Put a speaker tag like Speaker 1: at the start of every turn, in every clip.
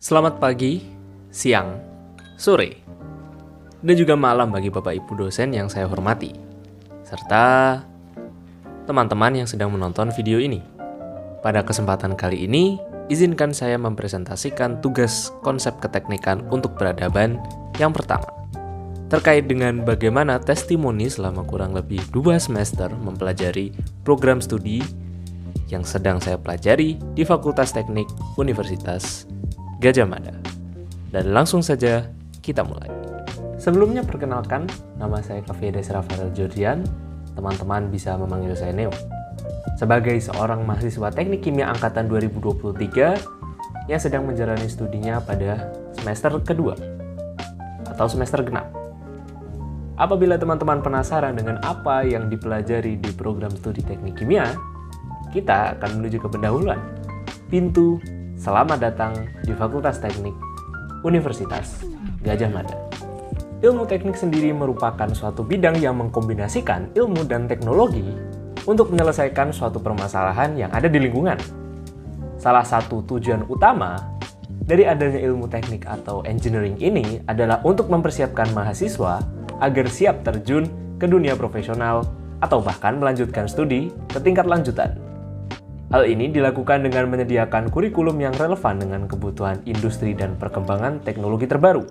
Speaker 1: Selamat pagi, siang, sore, dan juga malam bagi Bapak Ibu dosen yang saya hormati, serta teman-teman yang sedang menonton video ini. Pada kesempatan kali ini, izinkan saya mempresentasikan tugas konsep keteknikan untuk peradaban yang pertama, terkait dengan bagaimana testimoni selama kurang lebih 2 semester mempelajari program studi yang sedang saya pelajari di Fakultas Teknik Universitas Gadjah Mada. Dan langsung saja kita mulai. Sebelumnya perkenalkan, nama saya Kavia Desra Farel Jordian. Teman-teman bisa memanggil saya Neo. Sebagai seorang mahasiswa Teknik Kimia angkatan 2023 yang sedang menjalani studinya pada semester kedua atau semester genap. Apabila teman-teman penasaran dengan apa yang dipelajari di program studi Teknik Kimia, kita akan menuju ke pendahuluan. Pintu Selamat datang di Fakultas Teknik Universitas Gadjah Mada. Ilmu teknik sendiri merupakan suatu bidang yang mengkombinasikan ilmu dan teknologi untuk menyelesaikan suatu permasalahan yang ada di lingkungan. Salah satu tujuan utama dari adanya ilmu teknik atau engineering ini adalah untuk mempersiapkan mahasiswa agar siap terjun ke dunia profesional atau bahkan melanjutkan studi ke tingkat lanjutan. Hal ini dilakukan dengan menyediakan kurikulum yang relevan dengan kebutuhan industri dan perkembangan teknologi terbaru,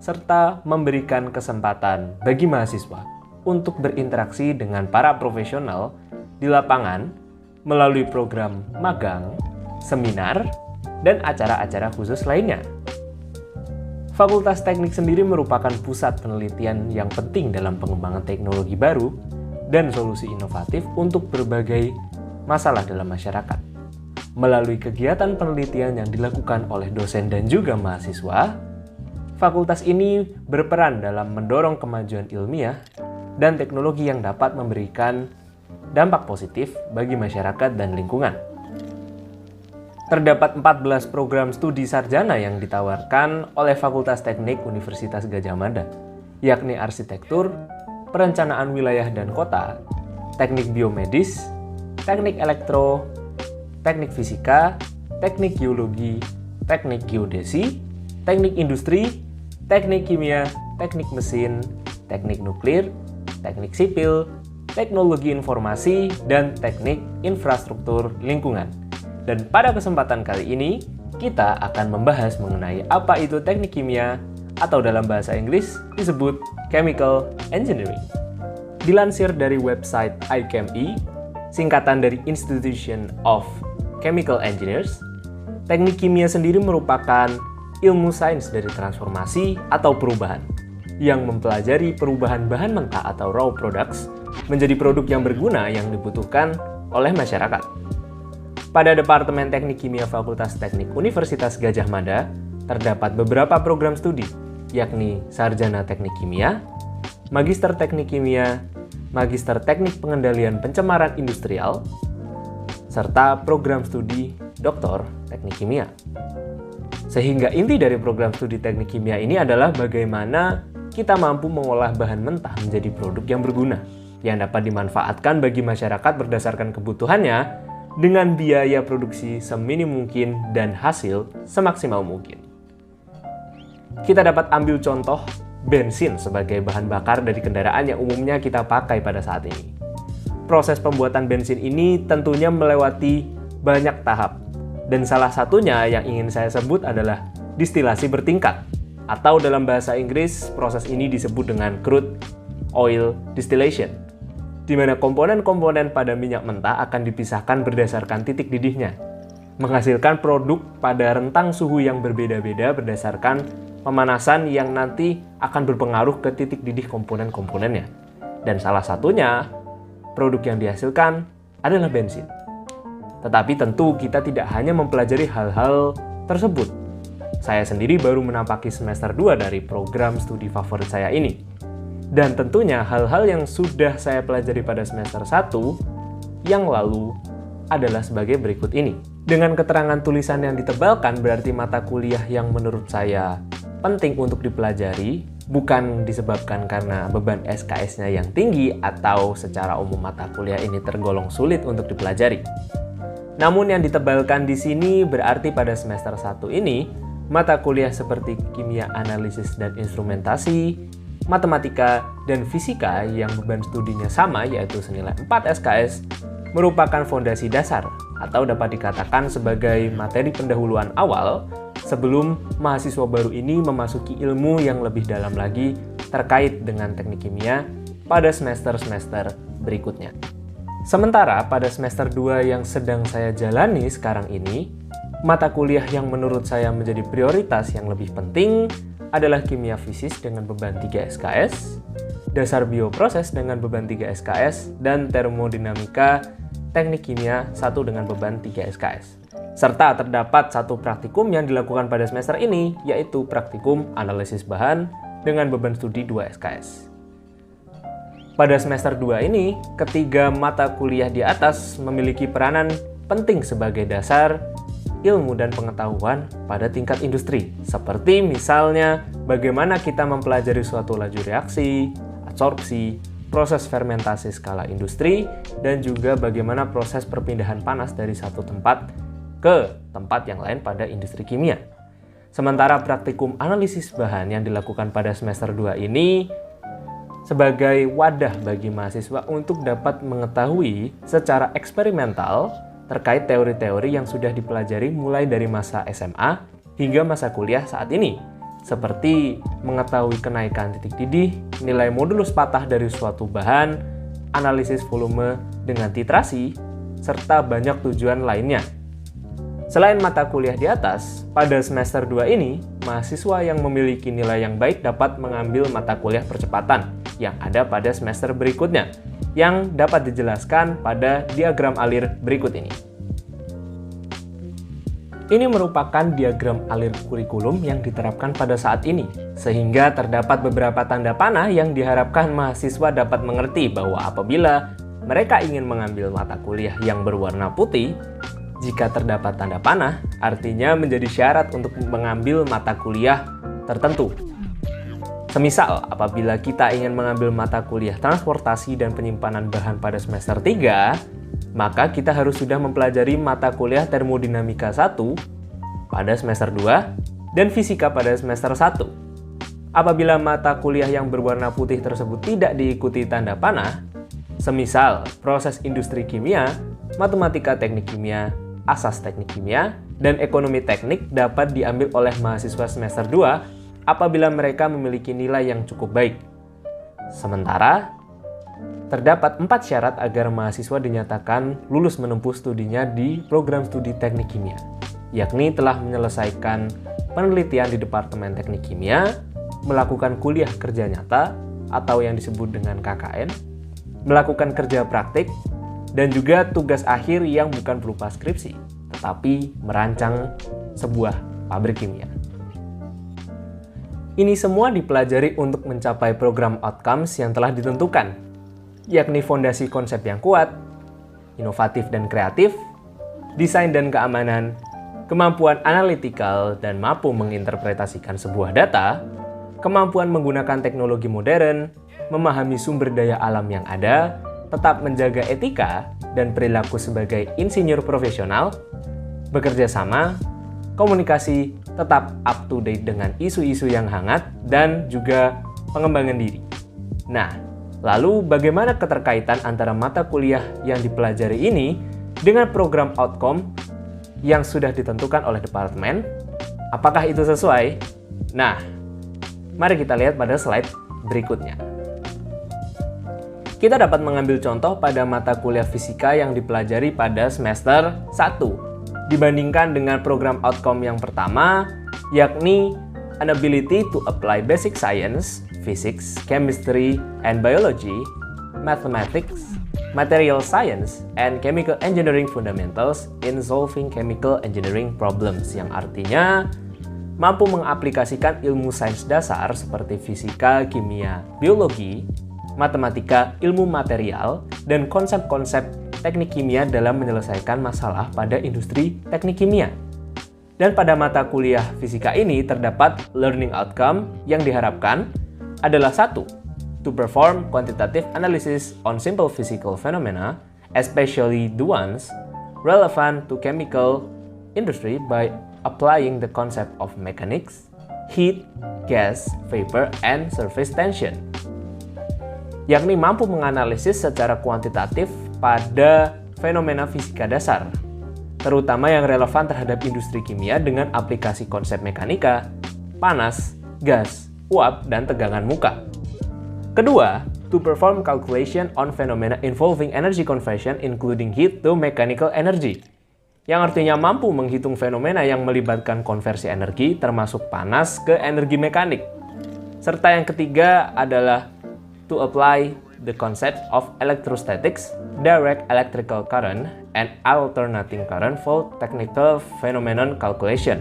Speaker 1: serta memberikan kesempatan bagi mahasiswa untuk berinteraksi dengan para profesional di lapangan melalui program magang, seminar, dan acara-acara khusus lainnya. Fakultas Teknik sendiri merupakan pusat penelitian yang penting dalam pengembangan teknologi baru dan solusi inovatif untuk berbagai masalah dalam masyarakat. Melalui kegiatan penelitian yang dilakukan oleh dosen dan juga mahasiswa, fakultas ini berperan dalam mendorong kemajuan ilmiah dan teknologi yang dapat memberikan dampak positif bagi masyarakat dan lingkungan. Terdapat 14 program studi sarjana yang ditawarkan oleh Fakultas Teknik Universitas Gadjah Mada, yakni arsitektur, perencanaan wilayah dan kota, teknik biomedis, teknik elektro, teknik fisika, teknik geologi, teknik geodesi, teknik industri, teknik kimia, teknik mesin, teknik nuklir, teknik sipil, teknologi informasi, dan teknik infrastruktur lingkungan. Dan pada kesempatan kali ini, kita akan membahas mengenai apa itu teknik kimia atau dalam bahasa Inggris disebut chemical engineering. Dilansir dari website IChemE, singkatan dari Institution of Chemical Engineers, teknik kimia sendiri merupakan ilmu sains dari transformasi atau perubahan yang mempelajari perubahan bahan mentah atau raw products menjadi produk yang berguna yang dibutuhkan oleh masyarakat. Pada Departemen Teknik Kimia Fakultas Teknik Universitas Gadjah Mada, terdapat beberapa program studi, yakni Sarjana Teknik Kimia, Magister Teknik Kimia, Magister Teknik Pengendalian Pencemaran Industrial, serta program studi Doktor Teknik Kimia. Sehingga inti dari program studi Teknik Kimia ini adalah bagaimana kita mampu mengolah bahan mentah menjadi produk yang berguna, yang dapat dimanfaatkan bagi masyarakat berdasarkan kebutuhannya dengan biaya produksi seminim mungkin dan hasil semaksimal mungkin. Kita dapat ambil contoh bensin sebagai bahan bakar dari kendaraan yang umumnya kita pakai pada saat ini. Proses pembuatan bensin ini tentunya melewati banyak tahap, dan salah satunya yang ingin saya sebut adalah distilasi bertingkat, atau dalam bahasa Inggris proses ini disebut dengan crude oil distillation, di mana komponen-komponen pada minyak mentah akan dipisahkan berdasarkan titik didihnya, menghasilkan produk pada rentang suhu yang berbeda-beda berdasarkan pemanasan yang nanti akan berpengaruh ke titik didih komponen-komponennya. Dan salah satunya, produk yang dihasilkan adalah bensin. Tetapi tentu kita tidak hanya mempelajari hal-hal tersebut. Saya sendiri baru menapaki semester 2 dari program studi favorit saya ini. Dan tentunya hal-hal yang sudah saya pelajari pada semester 1 yang lalu adalah sebagai berikut ini. Dengan keterangan tulisan yang ditebalkan berarti mata kuliah yang menurut saya penting untuk dipelajari, bukan disebabkan karena beban SKS-nya yang tinggi atau secara umum mata kuliah ini tergolong sulit untuk dipelajari. Namun yang ditebalkan di sini berarti pada semester 1 ini mata kuliah seperti kimia analisis dan instrumentasi, matematika, dan fisika yang beban studinya sama yaitu senilai 4 SKS merupakan fondasi dasar atau dapat dikatakan sebagai materi pendahuluan awal sebelum mahasiswa baru ini memasuki ilmu yang lebih dalam lagi terkait dengan teknik kimia pada semester-semester berikutnya. Sementara pada semester 2 yang sedang saya jalani sekarang ini, mata kuliah yang menurut saya menjadi prioritas yang lebih penting adalah kimia fisis dengan beban 3 SKS, dasar bioproses dengan beban 3 SKS, dan termodinamika teknik kimia 1 dengan beban 3 SKS. Serta terdapat satu praktikum yang dilakukan pada semester ini, yaitu praktikum analisis bahan dengan beban studi 2 SKS. Pada semester 2 ini, ketiga mata kuliah di atas memiliki peranan penting sebagai dasar ilmu dan pengetahuan pada tingkat industri. Seperti misalnya, bagaimana kita mempelajari suatu laju reaksi, adsorpsi, proses fermentasi skala industri, dan juga bagaimana proses perpindahan panas dari satu tempat ke tempat yang lain pada industri kimia. Sementara praktikum analisis bahan yang dilakukan pada semester 2 ini sebagai wadah bagi mahasiswa untuk dapat mengetahui secara eksperimental terkait teori-teori yang sudah dipelajari mulai dari masa SMA hingga masa kuliah saat ini, seperti mengetahui kenaikan titik didih, nilai modulus patah dari suatu bahan, analisis volume dengan titrasi, serta banyak tujuan lainnya. Selain mata kuliah di atas, pada semester 2 ini, mahasiswa yang memiliki nilai yang baik dapat mengambil mata kuliah percepatan yang ada pada semester berikutnya, yang dapat dijelaskan pada diagram alir berikut ini. Ini merupakan diagram alir kurikulum yang diterapkan pada saat ini, sehingga terdapat beberapa tanda panah yang diharapkan mahasiswa dapat mengerti bahwa apabila mereka ingin mengambil mata kuliah yang berwarna putih, jika terdapat tanda panah, artinya menjadi syarat untuk mengambil mata kuliah tertentu. Semisal, apabila kita ingin mengambil mata kuliah transportasi dan penyimpanan bahan pada semester 3, maka kita harus sudah mempelajari mata kuliah termodinamika 1 pada semester 2 dan fisika pada semester 1. Apabila mata kuliah yang berwarna putih tersebut tidak diikuti tanda panah, semisal proses industri kimia, matematika teknik kimia, asas teknik kimia, dan ekonomi teknik dapat diambil oleh mahasiswa semester 2 apabila mereka memiliki nilai yang cukup baik. Sementara, terdapat 4 syarat agar mahasiswa dinyatakan lulus menempuh studinya di program studi teknik kimia, yakni telah menyelesaikan penelitian di Departemen Teknik Kimia, melakukan kuliah kerja nyata atau yang disebut dengan KKN, melakukan kerja praktik, dan juga tugas akhir yang bukan berupa skripsi, tetapi merancang sebuah pabrik kimia. Ini semua dipelajari untuk mencapai program outcomes yang telah ditentukan, yakni fondasi konsep yang kuat, inovatif dan kreatif, desain dan keamanan, kemampuan analitikal dan mampu menginterpretasikan sebuah data, kemampuan menggunakan teknologi modern, memahami sumber daya alam yang ada, tetap menjaga etika dan perilaku sebagai insinyur profesional, bekerja sama, komunikasi, tetap up to date dengan isu-isu yang hangat, dan juga pengembangan diri. Nah, lalu bagaimana keterkaitan antara mata kuliah yang dipelajari ini dengan program outcome yang sudah ditentukan oleh departemen? Apakah itu sesuai? Nah, mari kita lihat pada slide berikutnya. Kita dapat mengambil contoh pada mata kuliah fisika yang dipelajari pada semester 1 dibandingkan dengan program outcome yang pertama, yakni an ability to apply basic science, physics, chemistry, and biology, mathematics, material science, and chemical engineering fundamentals in solving chemical engineering problems, yang artinya mampu mengaplikasikan ilmu sains dasar seperti fisika, kimia, biologi, matematika, ilmu material, dan konsep-konsep teknik kimia dalam menyelesaikan masalah pada industri teknik kimia. Dan pada mata kuliah fisika ini terdapat learning outcome yang diharapkan adalah 1. To perform quantitative analysis on simple physical phenomena, especially the ones relevant to chemical industry by applying the concept of mechanics, heat, gas, vapor, and surface tension, yakni mampu menganalisis secara kuantitatif pada fenomena fisika dasar, terutama yang relevan terhadap industri kimia dengan aplikasi konsep mekanika, panas, gas, uap, dan tegangan muka. Kedua, to perform calculation on phenomena involving energy conversion including heat to mechanical energy, yang artinya mampu menghitung fenomena yang melibatkan konversi energi termasuk panas ke energi mekanik. Serta yang ketiga adalah to apply the concept of electrostatics, direct electrical current, and alternating current for technical phenomenon calculation,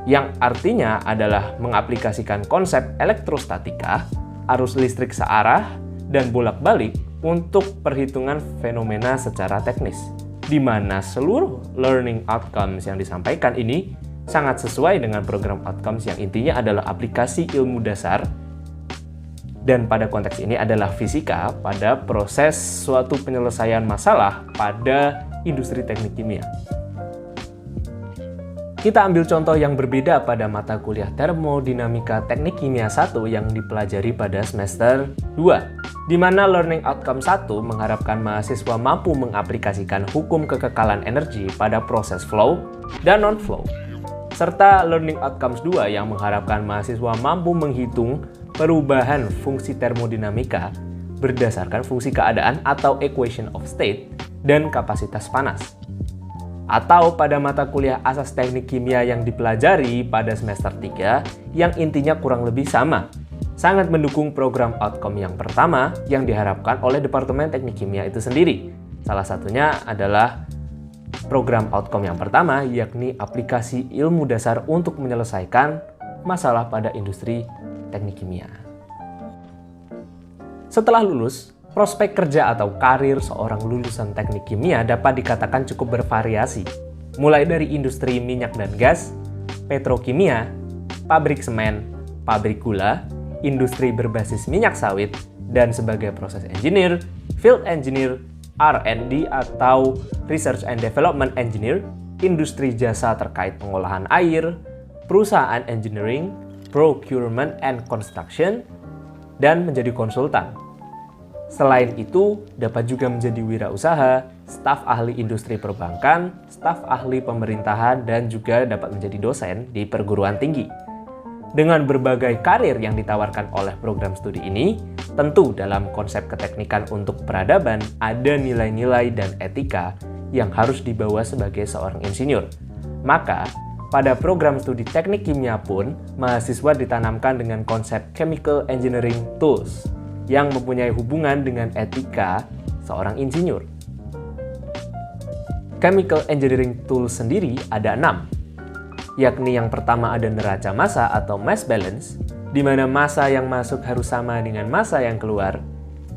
Speaker 1: yang artinya adalah mengaplikasikan konsep elektrostatika, arus listrik searah, dan bolak-balik untuk perhitungan fenomena secara teknis, di mana seluruh learning outcomes yang disampaikan ini sangat sesuai dengan program outcomes yang intinya adalah aplikasi ilmu dasar, dan pada konteks ini adalah fisika pada proses suatu penyelesaian masalah pada industri teknik kimia. Kita ambil contoh yang berbeda pada mata kuliah Termodinamika Teknik Kimia 1 yang dipelajari pada semester 2, di mana Learning Outcome 1 mengharapkan mahasiswa mampu mengaplikasikan hukum kekekalan energi pada proses flow dan non-flow, serta Learning Outcomes 2 yang mengharapkan mahasiswa mampu menghitung perubahan fungsi termodinamika berdasarkan fungsi keadaan atau equation of state dan kapasitas panas. Atau pada mata kuliah asas teknik kimia yang dipelajari pada semester 3 yang intinya kurang lebih sama, sangat mendukung program outcome yang pertama yang diharapkan oleh Departemen Teknik Kimia itu sendiri. Salah satunya adalah program outcome yang pertama, yakni aplikasi ilmu dasar untuk menyelesaikan masalah pada industri teknik kimia. Setelah lulus, prospek kerja atau karir seorang lulusan teknik kimia dapat dikatakan cukup bervariasi, mulai dari industri minyak dan gas, petrokimia, pabrik semen, pabrik gula, industri berbasis minyak sawit, dan sebagai proses engineer, field engineer, R&D atau research and development engineer, industri jasa terkait pengolahan air, perusahaan engineering, procurement and construction, dan menjadi konsultan. Selain itu, dapat juga menjadi wirausaha, staf ahli industri perbankan, staf ahli pemerintahan, dan juga dapat menjadi dosen di perguruan tinggi. Dengan berbagai karir yang ditawarkan oleh program studi ini, tentu dalam konsep keteknikan untuk peradaban ada nilai-nilai dan etika yang harus dibawa sebagai seorang insinyur. Maka, pada program studi teknik kimia pun, mahasiswa ditanamkan dengan konsep chemical engineering tools yang mempunyai hubungan dengan etika seorang insinyur. Chemical engineering tools sendiri ada 6, yakni yang pertama ada neraca massa atau mass balance, di mana massa yang masuk harus sama dengan massa yang keluar,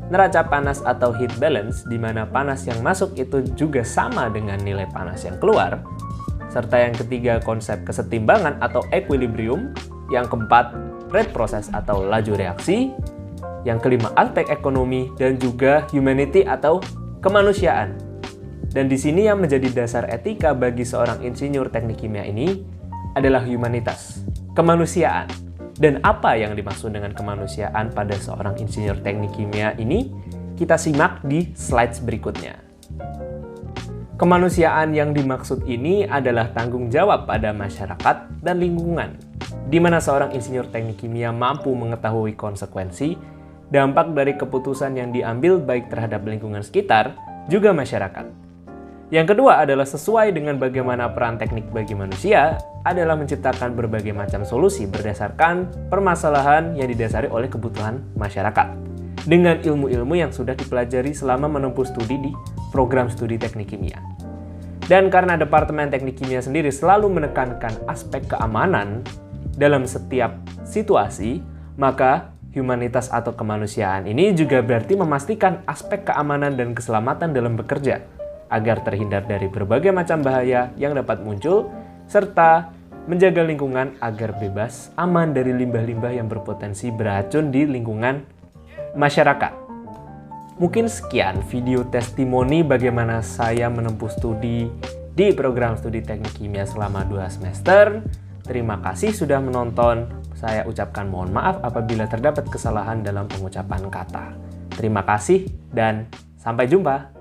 Speaker 1: neraca panas atau heat balance, di mana panas yang masuk itu juga sama dengan nilai panas yang keluar, serta yang ketiga konsep kesetimbangan atau equilibrium, yang keempat rate process atau laju reaksi, yang kelima aspek ekonomi, dan juga humanity atau kemanusiaan. Dan di sini yang menjadi dasar etika bagi seorang insinyur teknik kimia ini adalah humanitas, kemanusiaan. Dan apa yang dimaksud dengan kemanusiaan pada seorang insinyur teknik kimia ini, kita simak di slides berikutnya. Kemanusiaan yang dimaksud ini adalah tanggung jawab pada masyarakat dan lingkungan, di mana seorang insinyur teknik kimia mampu mengetahui konsekuensi, dampak dari keputusan yang diambil baik terhadap lingkungan sekitar, juga masyarakat. Yang kedua adalah sesuai dengan bagaimana peran teknik bagi manusia adalah menciptakan berbagai macam solusi berdasarkan permasalahan yang didasari oleh kebutuhan masyarakat dengan ilmu-ilmu yang sudah dipelajari selama menempuh studi di program studi teknik kimia. Dan karena Departemen Teknik Kimia sendiri selalu menekankan aspek keamanan dalam setiap situasi, maka humanitas atau kemanusiaan ini juga berarti memastikan aspek keamanan dan keselamatan dalam bekerja, agar terhindar dari berbagai macam bahaya yang dapat muncul, serta menjaga lingkungan agar bebas, aman dari limbah-limbah yang berpotensi beracun di lingkungan masyarakat. Mungkin sekian video testimoni bagaimana saya menempuh studi di program studi teknik kimia selama 2 semester. Terima kasih sudah menonton. Saya ucapkan mohon maaf apabila terdapat kesalahan dalam pengucapan kata. Terima kasih dan sampai jumpa.